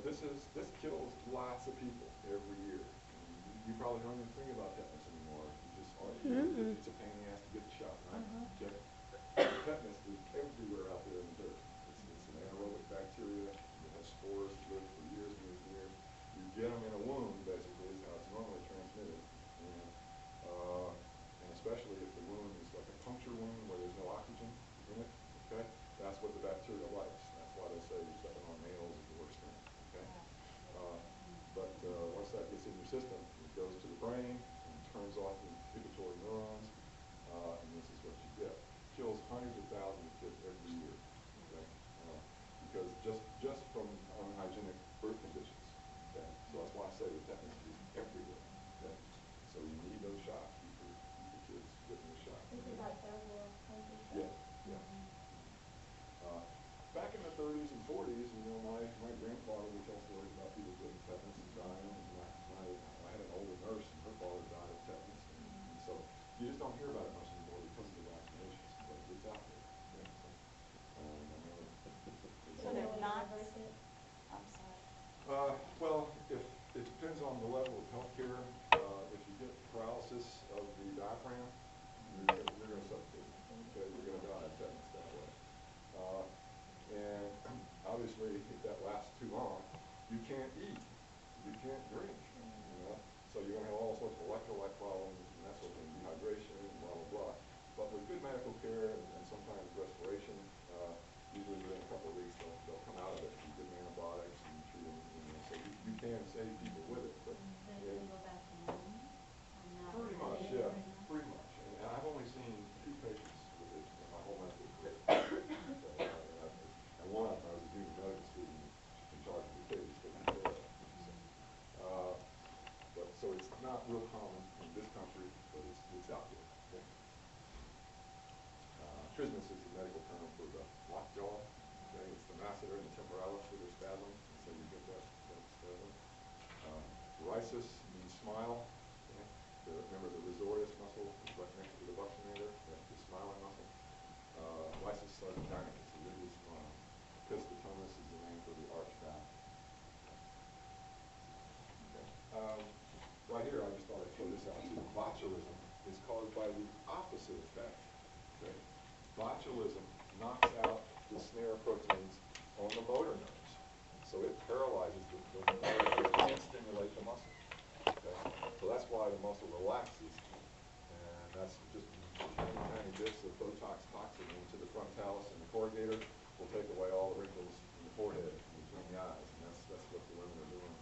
but this kills lots of people every year. You probably don't even think about tetanus anymore. You just, it's a pain in the ass to get the shot, right? Okay. Tetanus is everywhere out there in the dirt. It's an anaerobic bacteria. It has spores that live for years and years and years. You get them in a wound, basically, is how it's normally transmitted. And especially if the wound is like a puncture wound where there's no oxygen in it, okay? That's what the bacteria likes. That's why they say you're stepping on nails is the worst thing, okay? But once that gets in your system, it goes to the brain and turns off the inhibitory neurons, and this is what you get. Kills hundreds of thousands of kids every year, okay? Because just from unhygienic birth conditions, okay? So that's why I say the tetanus is everywhere, okay? So you need those shots. Keep your kids getting the shot. This is like third world countries. Yeah, yeah. Back in the 30s and 40s, my grandfather would tell stories about people getting tetanus and dying. And I had an older nurse, and her father died of tetanus. And so you just don't hear about it much anymore because of the vaccinations, but it's out there. Yeah, so they're not. I'm sorry. Well, if it depends on the level of health care. If you get paralysis of the diaphragm, you're going to suffocate. Okay, you're going to die of tetanus that way. And obviously, if that lasts too long, you can't eat, you can't drink, So you're going to have all sorts of electrolyte problems and that sort of thing, dehydration, and blah, blah, blah. But with good medical care and sometimes restoration, usually within a couple of weeks, they'll come out of it and give them antibiotics and treat them. So you can save people with it. But pretty much, yeah, pretty much. And I've only seen 2 patients with it in my whole medical career. And one of them, I was a junior medical student in charge of the case, taking care of it. So it's not real common in this country, but it's out there. Okay? Trismus is the medical term for the lockjaw. Okay? It's the masseter and the temporalis that are spasming, so you get that spasm. Rhizus means smile. Okay? Remember the risorius muscle is right next to the buccinator, that's the smiling muscle. Rhizus sarcoidonicus, the rigid smile. Epistotonus is the name for the arch back. Okay. Right here, I just thought I'd throw this out too. Botulism is caused by the opposite effect. Okay? Botulism knocks out the snare proteins on the motor nerves. So it paralyzes the motor nerves, can't stimulate the muscle. Okay? So that's why the muscle relaxes. And that's just tiny bits of Botox toxin into the frontalis and the corrugator will take away all the wrinkles in the forehead and between the eyes. And that's what the women are doing.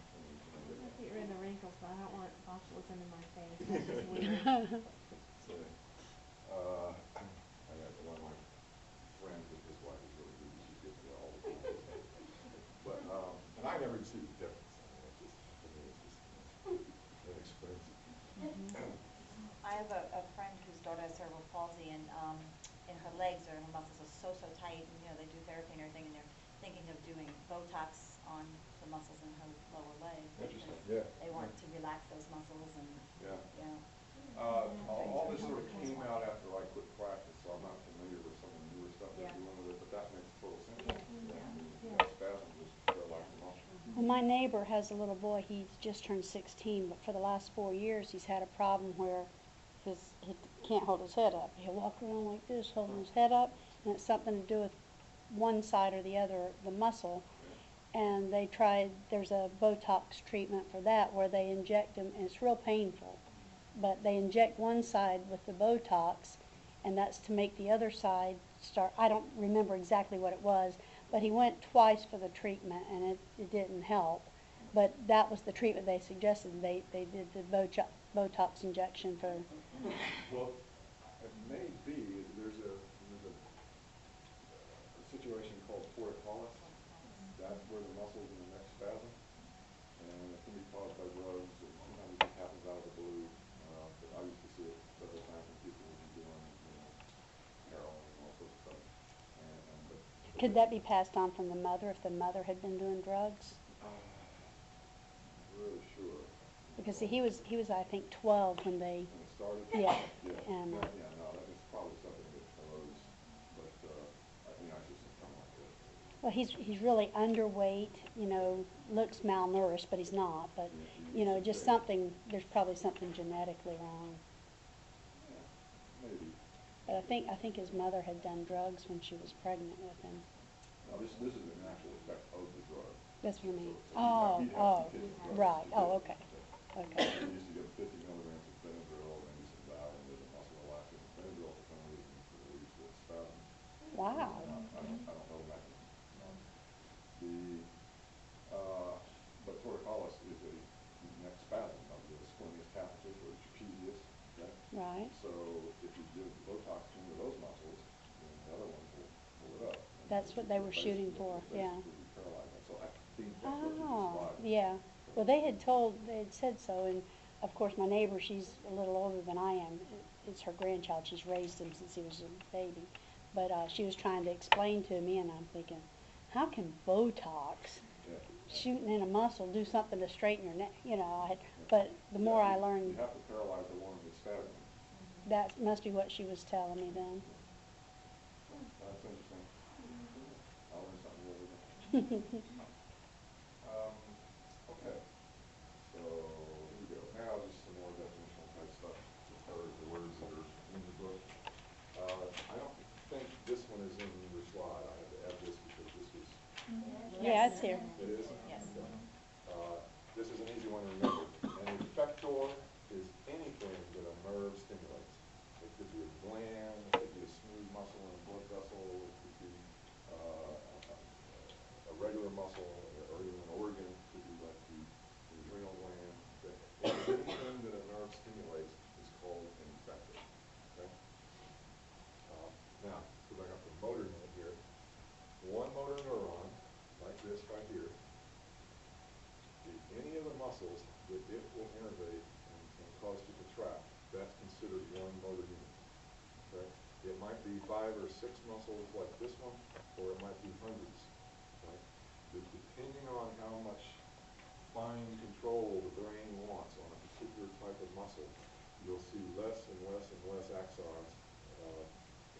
Get rid of the wrinkles, but I don't want botulism in my face. That's just weird. So, I got one of my friends with his wife is really good. She gets it all the time. But and I never see the difference. I mean, it's just inexpensive. I have a friend whose daughter has cerebral palsy, and her legs or her muscles are so tight, and they do therapy and everything, and they're thinking of doing Botox on the muscles in her lower leg. Interesting, yeah. They want to relax those muscles and all this sort of came out after I quit practice, so I'm not familiar with some of the newer stuff they're doing with it, but that makes total sense. Spasm just paralyzes the muscle. Well, my neighbor has a little boy. He's just turned 16, but for the last 4 years, he's had a problem where he can't hold his head up. He'll walk around like this, holding his head up, and it's something to do with one side or the other, the muscle. And they tried, there's a Botox treatment for that where they inject him, and it's real painful. But they inject one side with the Botox, and that's to make the other side start. I don't remember exactly what it was, but he went twice for the treatment, and it didn't help. But that was the treatment they suggested. They did the Botox injection for. Well, it may be there's a situation called torticollis. That's where the muscles in the neck spasm, and it can be caused by drugs. Sometimes it just happens out of the blue. But I used to see it several times when people would be doing, heroin and all sorts of stuff. Could that be passed on from the mother if the mother had been doing drugs? I'm really sure. Because see, he was I think 12 when they. When it started. Yeah. No, that is probably something that arose, but I just something like that. Well, he's really underweight, you know, looks malnourished, but he's not. But, you know, just something, there's probably something genetically wrong. Maybe. But I think his mother had done drugs when she was pregnant with him. Now, this is an actual effect of the drug. That's what I mean. So he'd have to take the drugs Right. to Oh, get okay. it. Okay. He used to give 50 milligrams of Benadryl, and some Valium, and there's a muscle relaxant. Benadryl for some reason relieves the spasms. Wow. I don't know the mechanism. But torticollis is a neck spasm of the splenius tapetus or trapezius. Okay? Right. So if you give Botox to one of those muscles, then the other ones will pull it up. That's what they were shooting for. Yeah. Paralyze that. So I think that's what you Oh, described. yeah. Well, they had said so, and of course my neighbor, she's a little older than I am. It's her grandchild. She's raised him since he was a baby. But she was trying to explain to me, and I'm thinking, how can Botox, shooting in a muscle, do something to straighten your neck? You know, but the more I learned, You have to paralyze the one that's spasming. that must be what she was telling me then. That's interesting. I'll learn something new every day. Okay. So here we go. Now just some more definitional type stuff. The words that are in the book. I don't think this one is in your slide. I had to add this because this was. Yeah, it's here. It is? Yes. Okay. This is an easy one to remember. An effector is anything that a nerve stimulates. It could be a gland, it could be a smooth muscle in a blood vessel, it could be a regular muscle, or even an organ. It could be like the adrenal gland. Anything that a nerve stimulates is called an effector. Okay? Now, let's go back up to motor unit here. One motor neuron, like this right here, any of the muscles that it will innervate and cause to contract, that's considered one motor unit. Okay? It might be 5 or 6 muscles like this one, or it might be hundreds. Right? Depending on how much fine control the brain wants on a particular type of muscle, you'll see less and less and less axons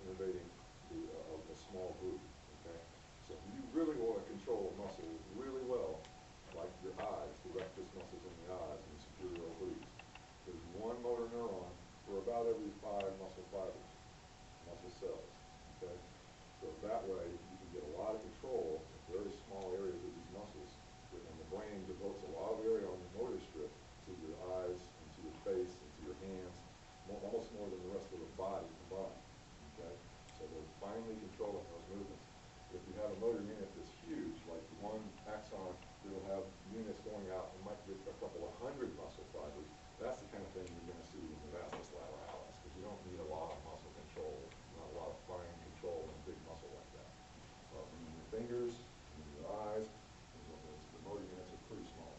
innervating a small group. Okay? So if you really want to control a muscle really well, like your eyes, the rectus muscles in the eyes and the superior obliques, there's one motor neuron for about every 5 muscle fibers, muscle cells. Okay? So that way you can get a lot of control in very small areas of these muscles, and the brain devotes a lot of area on the motor strip to your eyes and to your face and to your hands, almost more than the rest of the body combined. Okay? So they're finely controlling those movements. If you have a motor unit that's huge, like one axon, it'll have units going out, it might be a couple of hundred muscle fibers. That's the kind of thing you're going to see in the vastus lateralis, because you don't need a lot of muscle control, not a lot of fine control in a big muscle like that. But in your fingers, in your eyes, the motor units are pretty small.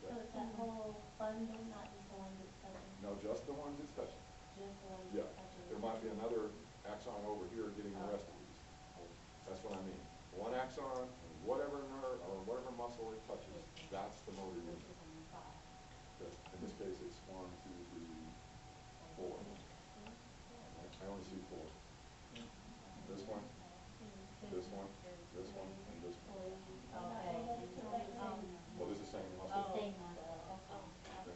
So it's that whole bundle, not just the ones it's touching? No, just the ones it's touching. Just the ones Yeah, it's touching? there might be another axon over here getting the rest of these. That's what I mean. One axon, and whatever nerve or whatever muscle it touches, that's the motor unit. Okay. In this case, it's 1, 2, 3, 4. I only see 4. This one, this one, this one, and this one. Well, this is the same muscle. Same muscle. Okay.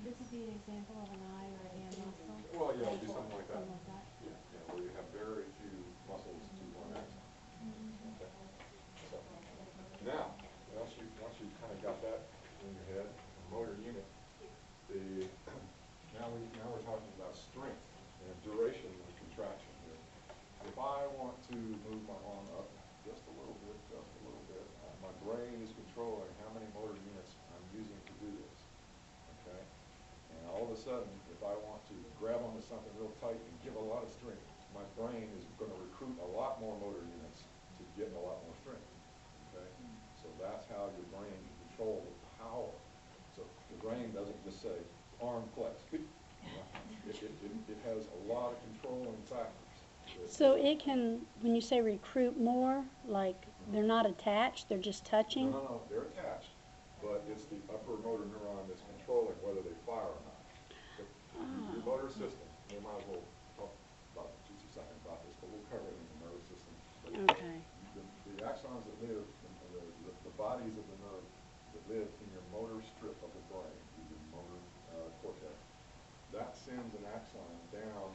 Would this be an example of an eye or a hand muscle? Well, yeah, it'd be something like that. Something like that? Yeah, where you have very few muscles to one axon. Okay. So, now, once you kind of got that in your head, the motor unit, now we're talking about strength and duration of contraction here. If I want to move my arm up just a little bit, my brain is controlling how many motor units I'm using to do this. Okay? And all of a sudden, if I want to grab onto something real tight and give a lot of strength, my brain is going to recruit a lot more motor units to get a lot more strength. Okay? So that's how your brain can control the power. So the brain doesn't just say, arm flex. It has a lot of controlling factors. So it can, when you say recruit more, like they're not attached, they're just touching? No, they're attached, but it's the upper motor neuron that's controlling whether they fire or not. Your motor system, we might as well talk about just a second about this, but we'll cover it in the nervous system. But Okay. the axons that live, the bodies of the nerve that live in your motor strip of the brain, your motor cortex, that sends an axon down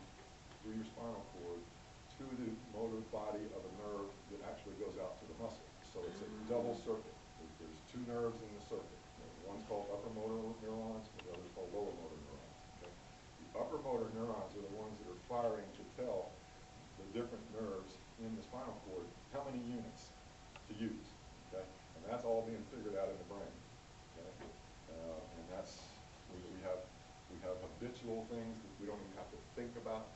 through your spinal cord to the motor body of a nerve that actually goes out to the muscle. So it's a double circuit. There's two nerves in the circuit. One's called upper motor neurons, and the other's called lower motor neurons. Okay? The upper motor neurons are the ones that are firing to tell the different nerves in the spinal cord how many units to use. Okay? And that's all being figured out in the brain. Okay? And that's, we have habitual things that we don't even have to think about.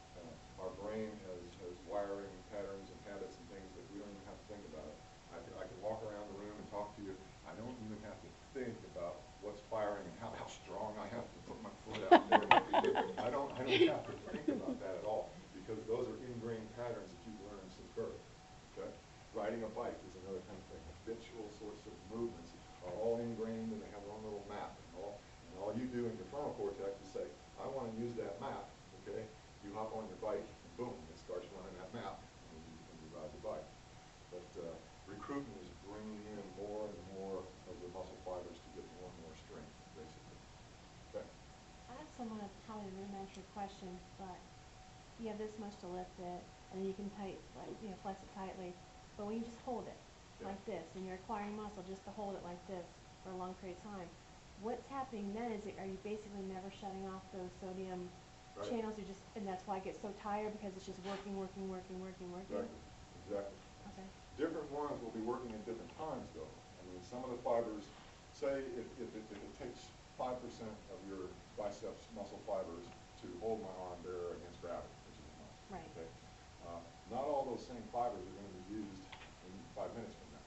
Our brain has wiring patterns and habits and things that we don't even have to think about it. I can walk around the room and talk to you. I don't even have to think about what's firing and how strong I have to put my foot out there. I don't have to think about that at all, because those are ingrained patterns that you've learned since birth. Okay? Riding a bike is another kind of thing. Habitual sorts of movements are all ingrained, and they have their own little map. And all you do in your frontal cortex is say, I want to use that map. Okay? You hop on your bike, and boom, it starts running that map, and you ride the bike. But recruitment is bringing in more and more of the muscle fibers to get more and more strength, basically. Okay. I have somewhat of probably a rudimentary question, but you have this much to lift it, and you can flex it tightly. But when you just hold it like this, and you're acquiring muscle just to hold it like this for a long period of time, what's happening then is, are you basically never shutting off those sodium channels? And that's why I get so tired, because it's just working. Exactly. Okay. Different ones will be working at different times, though. I mean, some of the fibers, say if it takes 5% of your biceps muscle fibers to hold my arm there against gravity, which is a muscle. Right. Okay? Not all those same fibers are going to be used in 5 minutes from now.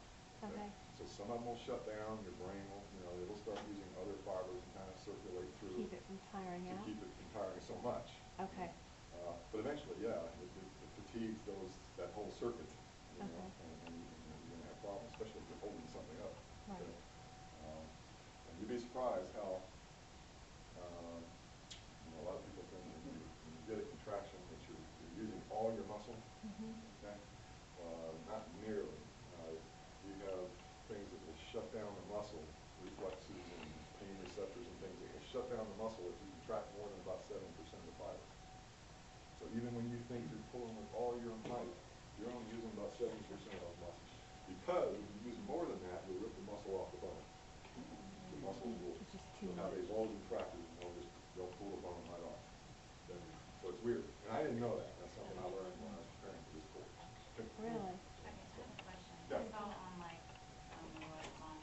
Okay. So some of them will shut down. Your brain will, it'll start using other fibers and kind of circulate through. Keep it from tiring out. To keep it from tiring so much. Okay. But eventually, yeah, it fatigues that whole circuit. Okay. And you're going to have problems, especially if you're holding something up. Right. Okay? And you'd be surprised how, a lot of people think when you get a contraction that you're using all your muscle. Mm-hmm. Okay? Not nearly. You have things that will shut down the muscle, reflexes and pain receptors and things that will shut down the muscle if you contract more than about 70% of the fiber. So even when you think you're pulling with all your might, you're only using about 70% of those muscles. Because if you use more than that, you'll rip the muscle off the bone. The muscles will have a bulging fractures, and they'll pull the bone right off. Okay? So it's weird. And I didn't know that. That's something I learned when I was preparing for this course. Okay. Really? Okay, so I have a question. Yeah. I saw on I don't know what it's on,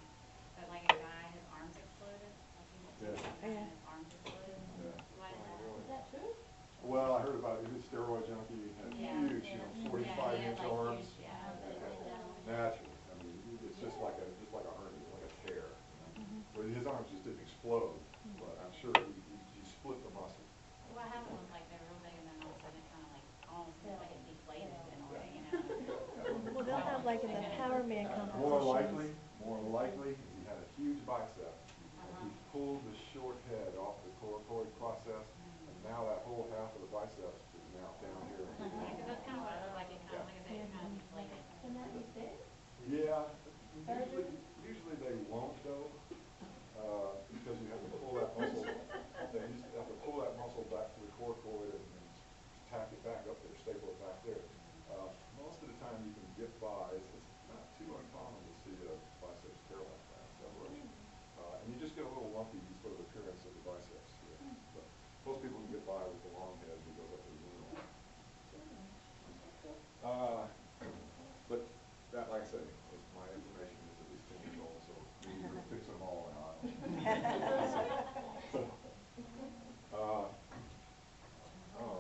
but like a guy, his arms exploded. Like he was doing something and his arms exploded. Yeah. Why did that happen? Is that true? Well, I heard about it. He was a steroid junkie. He had huge, 45-inch arms. Naturally. I mean, it's just like a hernia, like a tear. But his arms just didn't explode. But I'm sure he split the muscle. What happened was like they were real big and then all of a sudden it kind of like almost like it deflated in a way, Well, they'll have like in the Power Man competitions. More likely, he had a huge bicep. And he pulled the short head off the coracoid process. And now that whole half of the biceps is now down here. Because that's kind of what it looked like. It kind of, like I said, it kind of deflated. Can that be fixed? Yeah, usually they won't though, because you have to pull that muscle. You have to pull that muscle back to the coracoid and tack it back up there, staple it back there. Most of the time you can get by. It's not too uncommon to see a biceps tear like that, separation. And you just get a little lumpy sort of appearance of the biceps here. But most people can get by with the long head that goes up to the knee. But that, like I say, my information is at least 10 years old, so maybe we're fixing them all now. All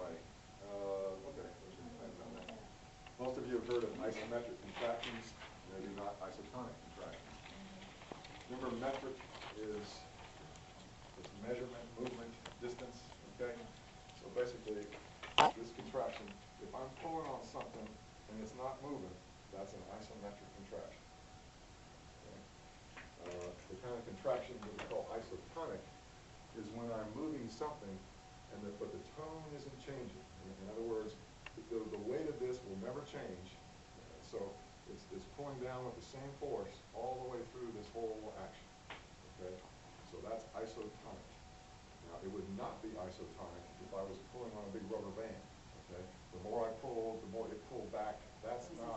right. Okay. Most of you have heard of isometric contractions, maybe not isotonic contractions. Remember, metric is measurement, movement, distance, okay? So basically, this contraction, if I'm pulling on something and it's not moving, that's an isometric contraction. Okay? The kind of contraction that we call isotonic is when I'm moving something, but the tone isn't changing. In other words, the weight of this will never change. So it's pulling pulling down with the same force all the way through this whole action, okay? So that's isotonic. Now, it would not be isotonic if I was pulling on a big rubber band, okay? The more I pulled, the more it pulled back. That's not